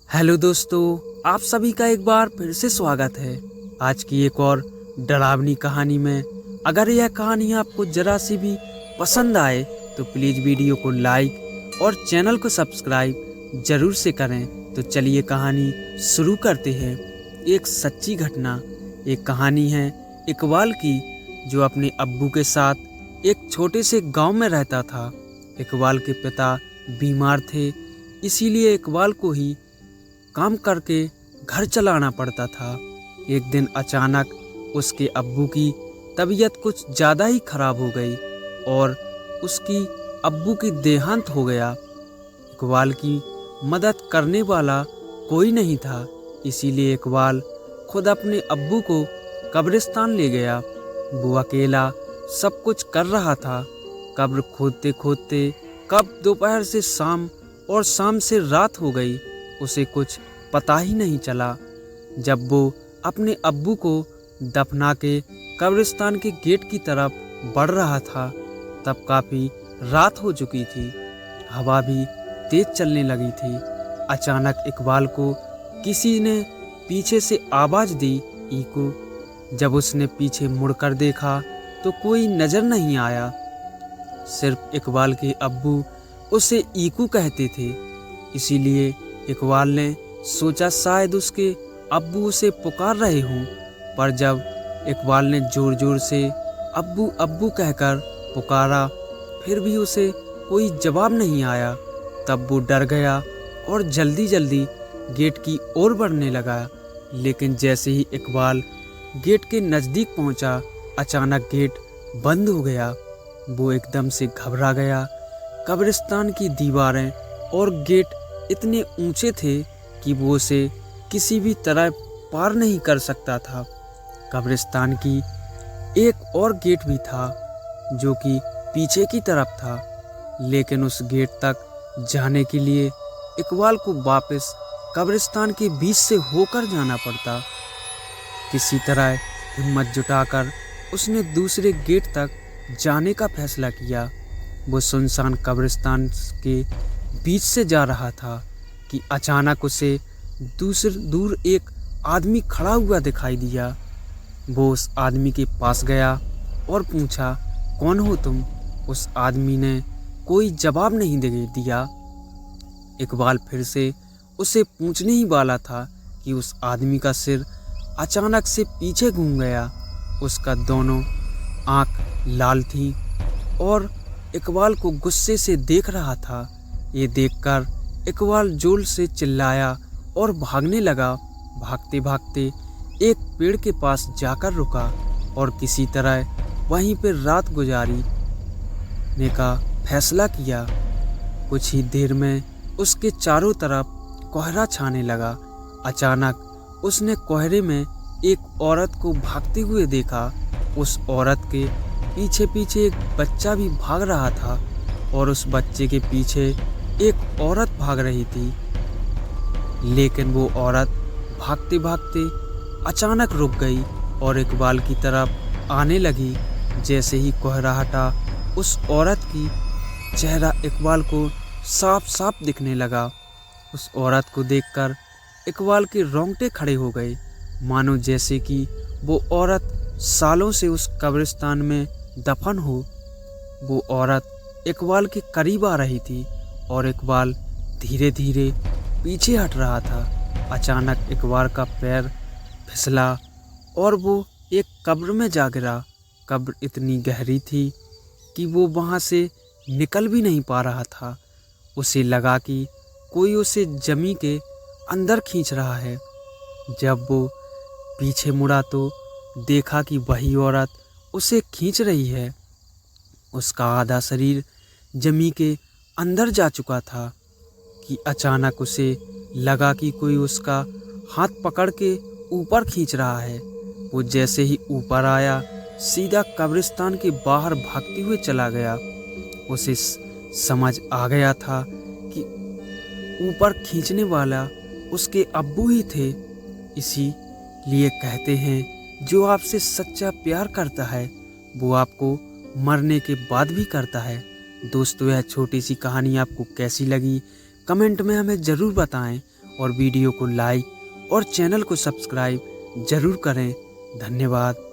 Hello दोस्तों, आप सभी का एक बार फिर से स्वागत है आज की एक और डरावनी कहानी में। अगर यह कहानी आपको जरा सी भी पसंद आए तो प्लीज़ वीडियो को लाइक और चैनल को सब्सक्राइब जरूर से करें। तो चलिए कहानी शुरू करते हैं। एक सच्ची घटना, एक कहानी है इकबाल की, जो अपने अब्बू के साथ एक छोटे से गांव में रहता था। इकबाल के पिता बीमार थे, इसीलिए इकबाल को ही काम करके घर चलाना पड़ता था। एक दिन अचानक उसके अब्बू की तबीयत कुछ ज़्यादा ही खराब हो गई और उसकी अब्बू की देहांत हो गया। इकबाल की मदद करने वाला कोई नहीं था, इसीलिए इकबाल खुद अपने अब्बू को कब्रिस्तान ले गया। वो अकेला सब कुछ कर रहा था। कब्र खोदते खोदते कब दोपहर से शाम और शाम से रात हो गई, उसे कुछ पता ही नहीं चला। जब वो अपने अब्बू को दफना के कब्रिस्तान के गेट की तरफ बढ़ रहा था, तब काफ़ी रात हो चुकी थी। हवा भी तेज चलने लगी थी। अचानक इकबाल को किसी ने पीछे से आवाज़ दी, ईकू। जब उसने पीछे मुड़कर देखा तो कोई नज़र नहीं आया। सिर्फ इकबाल के अब्बू उसे ईकू कहते थे, इसीलिए इकबाल ने सोचा शायद उसके अब्बू उसे पुकार रहे हों। पर जब इकबाल ने ज़ोर ज़ोर से अब्बू अब्बू कहकर पुकारा, फिर भी उसे कोई जवाब नहीं आया। तब वो डर गया और जल्दी जल्दी गेट की ओर बढ़ने लगा। लेकिन जैसे ही इकबाल गेट के नज़दीक पहुंचा, अचानक गेट बंद हो गया। वो एकदम से घबरा गया। कब्रिस्तान की दीवारें और गेट इतने ऊंचे थे कि वो उसे किसी भी तरह पार नहीं कर सकता था। कब्रिस्तान की एक और गेट भी था, जो कि पीछे की तरफ था, लेकिन उस गेट तक जाने के लिए इकबाल को वापस कब्रिस्तान के बीच से होकर जाना पड़ता। किसी तरह हिम्मत जुटाकर उसने दूसरे गेट तक जाने का फैसला किया। वो सुनसान कब्रिस्तान के बीच से जा रहा था कि अचानक उसे दूर एक आदमी खड़ा हुआ दिखाई दिया। वो उस आदमी के पास गया और पूछा, कौन हो तुम? उस आदमी ने कोई जवाब नहीं दिया। इकबाल फिर से उसे पूछने ही वाला था कि उस आदमी का सिर अचानक से पीछे घूम गया। उसका दोनों आँख लाल थी और इकबाल को गुस्से से देख रहा था। ये देखकर इकबाल जोर से चिल्लाया और भागने लगा। भागते भागते एक पेड़ के पास जाकर रुका और किसी तरह वहीं पर रात गुजारने का फैसला किया। कुछ ही देर में उसके चारों तरफ कोहरा छाने लगा। अचानक उसने कोहरे में एक औरत को भागते हुए देखा। उस औरत के पीछे पीछे एक बच्चा भी भाग रहा था और उस बच्चे के पीछे एक औरत भाग रही थी। लेकिन वो औरत भागते भागते अचानक रुक गई और इकबाल की तरफ आने लगी। जैसे ही कोहरा हटा, उस औरत की चेहरा इकबाल को साफ साफ दिखने लगा। उस औरत को देखकर इकबाल के रोंगटे खड़े हो गए, मानो जैसे कि वो औरत सालों से उस कब्रिस्तान में दफन हो। वो औरत इकबाल के करीब आ रही थी और इकबाल धीरे धीरे पीछे हट रहा था। अचानक इकबाल का पैर फिसला और वो एक कब्र में जा गिरा। कब्र इतनी गहरी थी कि वो वहाँ से निकल भी नहीं पा रहा था। उसे लगा कि कोई उसे जमी के अंदर खींच रहा है। जब वो पीछे मुड़ा तो देखा कि वही औरत उसे खींच रही है। उसका आधा शरीर जमी के अंदर जा चुका था कि अचानक उसे लगा कि कोई उसका हाथ पकड़ के ऊपर खींच रहा है। वो जैसे ही ऊपर आया, सीधा कब्रिस्तान के बाहर भागते हुए चला गया। उसे समझ आ गया था कि ऊपर खींचने वाला उसके अब्बू ही थे। इसीलिए कहते हैं, जो आपसे सच्चा प्यार करता है वो आपको मरने के बाद भी करता है। दोस्तों, यह छोटी सी कहानी आपको कैसी लगी कमेंट में हमें ज़रूर बताएं और वीडियो को लाइक और चैनल को सब्सक्राइब जरूर करें। धन्यवाद।